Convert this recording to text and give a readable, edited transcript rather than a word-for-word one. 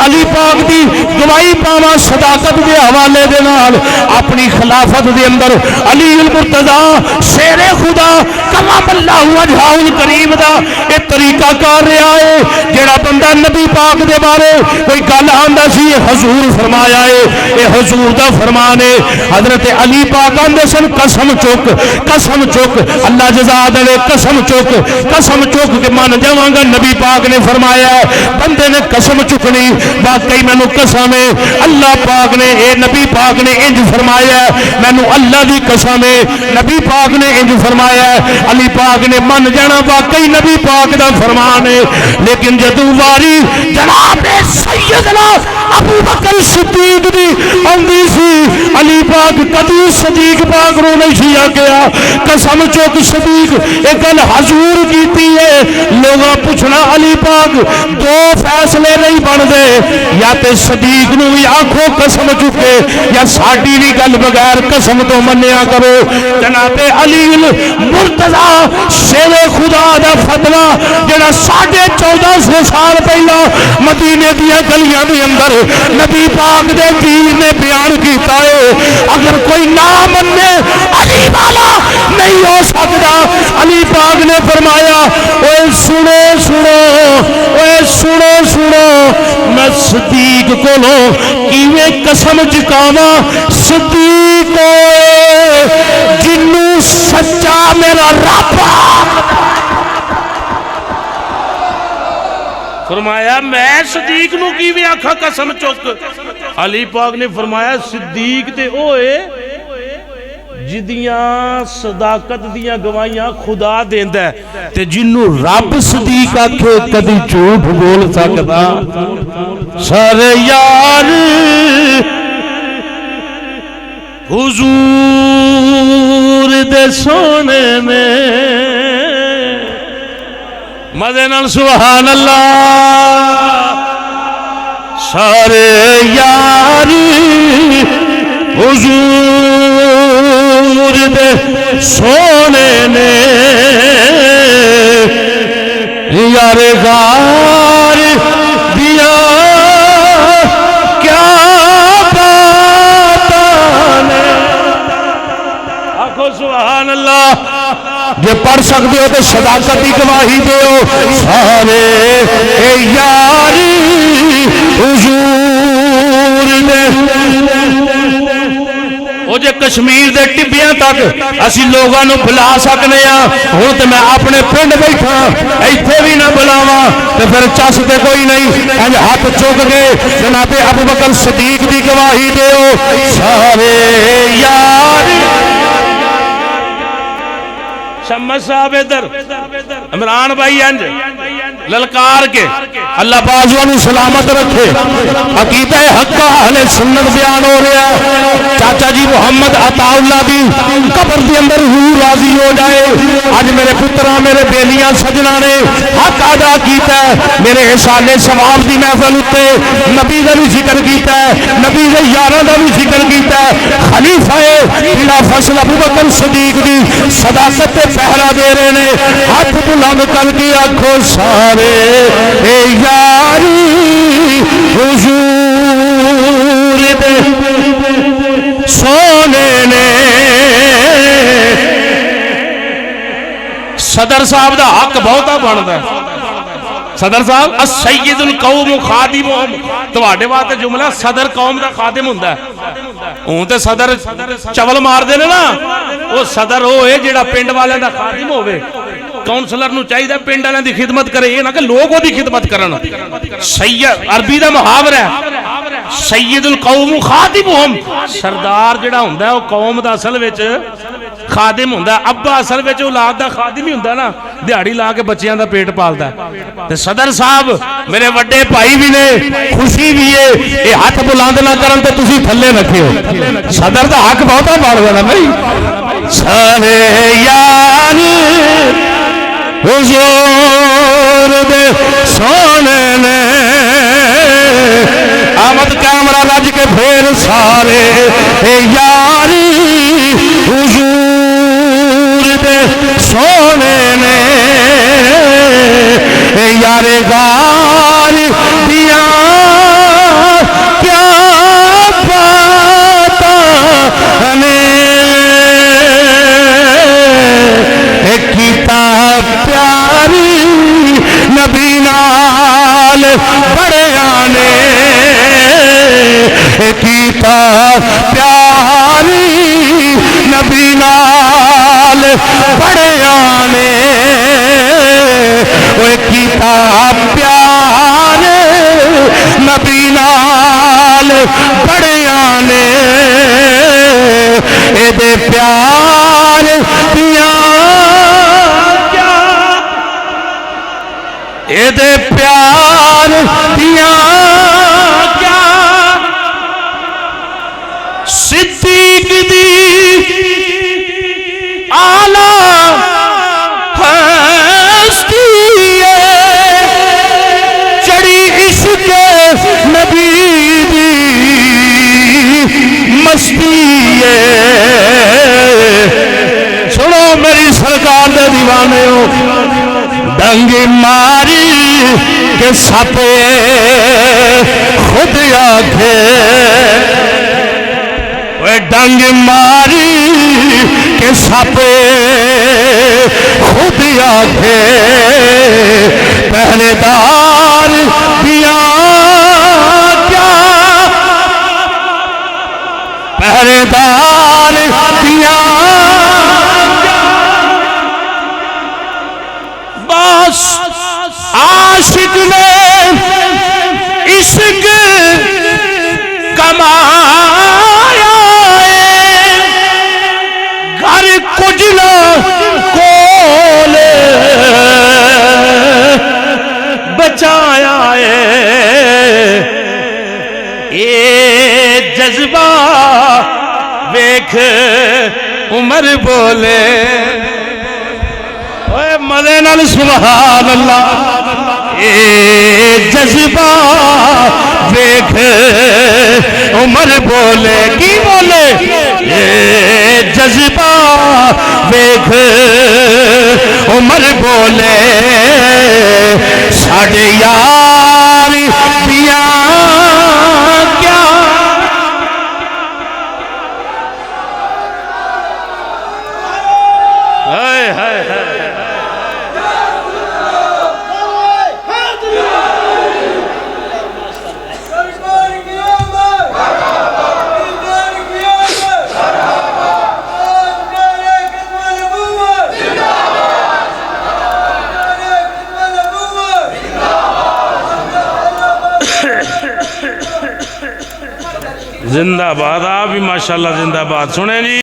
علی پاک دی گواہی پاواں صداقت دے حوالے دے نال اپنی خلافت دے اندر علی المرتضی شیر خدا کلام اللہ وجہہ الکریم دا اے طریقہ کار رہا ہے جڑا بندہ نبی پاک دے بارے کوئی گل آندا سی حضور فرمایا ہے اے حضور دا فرمان ہے حضرت علی پاک آندے سن قسم چک اللہ جزا دے قسم چک کہ من جاواں گا نبی پاک نے فرمایا ہے بندے نے قسم چکنی واقعی مینوں قسم ہے اللہ پاک نے اے نبی پاک نے انج فرمایا ہے مینوں اللہ دی قسم ہے نبی پاک نے انج فرمایا ہے علی پاک نے من جانا واقعی نبی پاک دا فرمان ہے لیکن جدوں واری جناب سیدنا ابو بکر صدیق دی آندی سی علی پاک کدی صدیق پاک رو نہیں سی آگیا قسم چوک صدیق ایک گل حضور کیتی ہے لوگاں پوچھنا علی پاک دو فیصلے نہیں بن دے یا تے صدیق نو بھی آنکھوں قسم چکے یا ساڈی بھی گل بغیر قسم تو منیا کرو جناب علی مرتضی شیر خدا دا فتوی جڑا 1450 سال پہلا مدینے دیا گلیاں دے اندر نبی پاک دے دین نے بیان کیتا ہے اگر کوئی نہ مننے علی والا نہیں ہو سکتا علی پاک نے فرمایا اوے سنو میں صدیق کولو کیویں قسم چکاواں صدیق جنوں سچا میرا رب فرمایا میں صدیق نو کیویں آکھا قسم چک علی پاک نے فرمایا صدیق تے اوئے جدیاں صداقت دیاں گواہیاں خدا دیندا ہے تے جنوں رب صدیق آکھے کدی جھوٹ بول سکدا سارے یار حضور دے سونے میں مدے نال سبحان اللہ سارے یار حضور دے سونے نے یار غار دیا کیا باتاں نے آکھو سبحان اللہ جے پڑھ سکتے ہو تو صداقت کی گواہی دیو سارے یاری حضور دے وہ جے کشمیر دے ٹبیاں تک اسی لوگاں نو بلا سکنے ہاں ہوں تے میں اپنے پنڈ بیٹھا ایتھے بھی نہ بلاواں تے پھر چس تے کوئی نہیں انج ہاتھ چک کے جناب ابو بکر صدیق دی گواہی دیو سارے یاری شمس صاحب ادھر عمران بھائی انج للکار کے اللہ بازوانو سلامت رکھے عقیدہ حقہ اہل سنت بیان ہو رہا ہے چاچا جی محمد عطا اللہ بھی قبر کے اندر روح راضی ہو جائے آج میرے پترہ میرے بیلیاں سجنہ نے حق ادا کیتا ہے میرے احسان ثواب دی محفل اتے نبی دا بھی ذکر کیتا ہے نبی دے یاراں دا بھی ذکر کیتا ہے خلیفہ بلا فصل ابو بکر صدیق دی صداقت تے پہرا دے رہے نے ہاتھ بلند کر کے آنکھوں سارے اے یاری حضور دے سونے نے صدر صاحب دا حق بہتا بنتا ہے صدر صاحب السید القوم خادمہم تواڈے واسطے جملہ صدر قوم دا خادم ہوندا ہے ہوں تے صدر چول مار دے نا وہ صدر ہوئے جیڑا پنڈ والے دا خادم ہوئے کونسلر نو چاہیے پنڈ والے دی خدمت کرے یہ نہ کہ لوگ وہ دی خدمت کرن سید عربی دا محاورہ ہے سید القوم خادمہم سردار جیڑا ہوندا ہے وہ قوم دا اصل وچ خادم ہوندا ہے ابا اصل وچ اولاد دا خادم ہی ہوندا ہے نا دیہاڑی لا کے بچیاں دا پیٹ پالدا ہے تے صدر صاحب میرے وڈے بھائی بھی نے خوشی بھی ہے اے ہاتھ بلند نہ کرن تے تسی تھلے رکھیو صدر دا حق بہتا بڑھ گیا نہیں سارے یار حضور دے سونے نے آمد کیمرہ رج کے پھر سارے یاری حضور دے سونے نے یار غار دیا کیتا پیاری نبی نال بڑیاں نے کیتا پیار نبی نال بڑیاں نے اے دے پیار دیاں کیا اے دے پیار دیاں کیا صدیق دی آلہ ہستی ہے چڑی عشق نبی دی مستی ہے سنو میری سرکار دے دیوانے ہو ڈنگ ماری کے سپے خود آکھے ڈنگ ماری کے سپے خود آکھے پہرے دار دیا کیا پہرے دار دیا بس عاشق نے عشق کمایا گھر کجلا کول بچایا اے جذبہ ویکھ عمر بولے مدے نال سبحان اللہ اے جذبہ ویکھ عمر بولے کی بولے اے جذبہ ویکھ عمر بولے ساڑھے یار دیاں کیا ہائے ہائے زندہ باد آپ بھی ماشاءاللہ زندہ باد سنیں جی